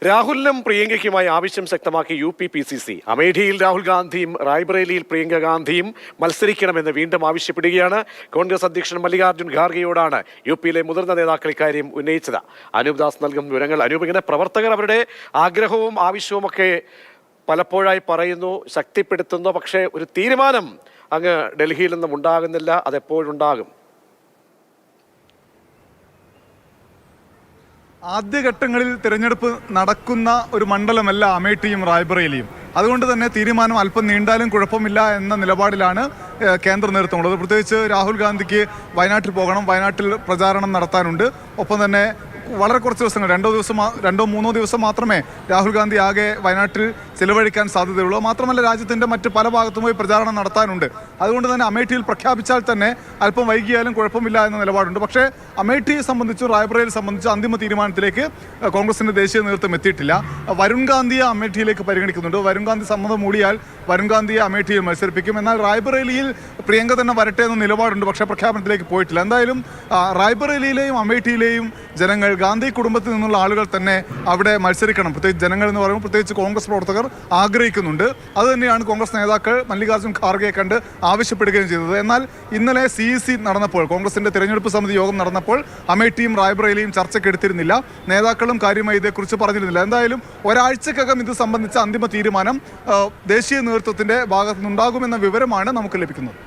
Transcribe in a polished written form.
രാഹുലിനും പ്രിയങ്കയ്ക്കുമായി ആവശ്യം ശക്തമാക്കി UP-PCC. അമേഠിയിൽ രാഹുൽ ഗാന്ധിയും റായ്ബറേലിയിൽ പ്രിയങ്ക ഗാന്ധിയും മത്സരിക്കണമെന്ന് വീണ്ടും ആവശ്യപ്പെടുകയാണ്. കോൺഗ്രസ് അധ്യക്ഷൻ മല്ലികാർജ്ജുൻ ഖാർഗെയോടാണ് UP-യിലെ മുതിർന്ന നേതാക്കൾ ഇക്കാര്യം ഉന്നയിച്ചത്. അനൂപ് ദാസ് നൽകും വിവരങ്ങൾ. അനൂപ്, ഇങ്ങനെ പ്രവർത്തകർ അവരുടെ ആഗ്രഹവും ആവശ്യവും ഒക്കെ പലപ്പോഴായി പറയുന്നു, ശക്തിപ്പെടുത്തുന്നു. പക്ഷേ ഒരു തീരുമാനം അങ്ങ് ഡൽഹിയിൽ നിന്നും ഉണ്ടാകുന്നില്ല. അതെപ്പോഴുണ്ടാകും? ആദ്യഘട്ടങ്ങളിൽ തിരഞ്ഞെടുപ്പ് നടക്കുന്ന ഒരു മണ്ഡലമല്ല അമേഠിയും റായ്ബറേലിയും. അതുകൊണ്ട് തന്നെ തീരുമാനം അല്പം നീണ്ടാലും കുഴപ്പമില്ല എന്ന നിലപാടിലാണ് കേന്ദ്ര നേതൃത്വമുള്ളത്. പ്രത്യേകിച്ച് രാഹുൽ ഗാന്ധിക്ക് വയനാട്ടിൽ പോകണം, വയനാട്ടിൽ പ്രചാരണം നടത്താനുണ്ട്. ഒപ്പം തന്നെ വളരെ കുറച്ച് ദിവസങ്ങൾ, രണ്ടോ മൂന്നോ ദിവസം മാത്രമേ രാഹുൽ ഗാന്ധി ആകെ വയനാട്ടിൽ ചിലവഴിക്കാൻ സാധ്യതയുള്ളൂ. മാത്രമല്ല രാജ്യത്തിൻ്റെ മറ്റ് പല ഭാഗത്തുമായി പ്രചാരണം നടത്താനുണ്ട്. അതുകൊണ്ട് തന്നെ അമേഠിയിൽ പ്രഖ്യാപിച്ചാൽ തന്നെ അല്പം വൈകിയാലും കുഴപ്പമില്ല എന്ന നിലപാടുണ്ട്. പക്ഷേ അമേഠിയെ സംബന്ധിച്ചും റായ്ബറേലിയെ സംബന്ധിച്ചും അന്തിമ തീരുമാനത്തിലേക്ക് കോൺഗ്രസിൻ്റെ ദേശീയ നേതൃത്വം എത്തിയിട്ടില്ല. വരുൺ ഗാന്ധിയെ അമേഠിയിലേക്ക് പരിഗണിക്കുന്നുണ്ട്. വരുൺ ഗാന്ധി സമ്മതം മൂടിയാൽ വരുൺ ഗാന്ധിയെ അമേഠിയിൽ മത്സരിപ്പിക്കും. എന്നാൽ റായ്ബറേലിയിൽ പ്രിയങ്ക തന്നെ വരട്ടെ എന്ന നിലപാടുണ്ട്. പക്ഷേ പ്രഖ്യാപനത്തിലേക്ക് പോയിട്ടില്ല. എന്തായാലും റായ്ബറേലിയിലെയും അമേഠിയിലെയും ജനങ്ങൾ, ഗാന്ധി കുടുംബത്തിൽ നിന്നുള്ള ആളുകൾ തന്നെ അവിടെ മത്സരിക്കണം. പ്രത്യേകിച്ച് ജനങ്ങൾ എന്ന് പറയുമ്പോൾ പ്രത്യേകിച്ച് കോൺഗ്രസ് പ്രവർത്തകർ ആഗ്രഹിക്കുന്നുണ്ട്. അതുതന്നെയാണ് കോൺഗ്രസ് നേതാക്കൾ മല്ലികാർജ്ജുൻ ഖാർഗെയെ കണ്ട് ആവശ്യപ്പെടുകയും ചെയ്തത്. എന്നാൽ ഇന്നലെ CEC നടന്നപ്പോൾ, കോൺഗ്രസിന്റെ തിരഞ്ഞെടുപ്പ് സമിതി യോഗം നടന്നപ്പോൾ അമേഠിയും റായ്ബറേലിയും ചർച്ചയ്ക്കെടുത്തിരുന്നില്ല. നേതാക്കളും കാര്യമായി ഇതേക്കുറിച്ച് പറഞ്ഞിരുന്നില്ല. എന്തായാലും ഒരാഴ്ചക്കകം ഇത് സംബന്ധിച്ച അന്തിമ തീരുമാനം ദേശീയ നേതൃത്വത്തിന്റെ ഭാഗത്തു നിന്നുണ്ടാകുമെന്ന വിവരമാണ് നമുക്ക് ലഭിക്കുന്നത്.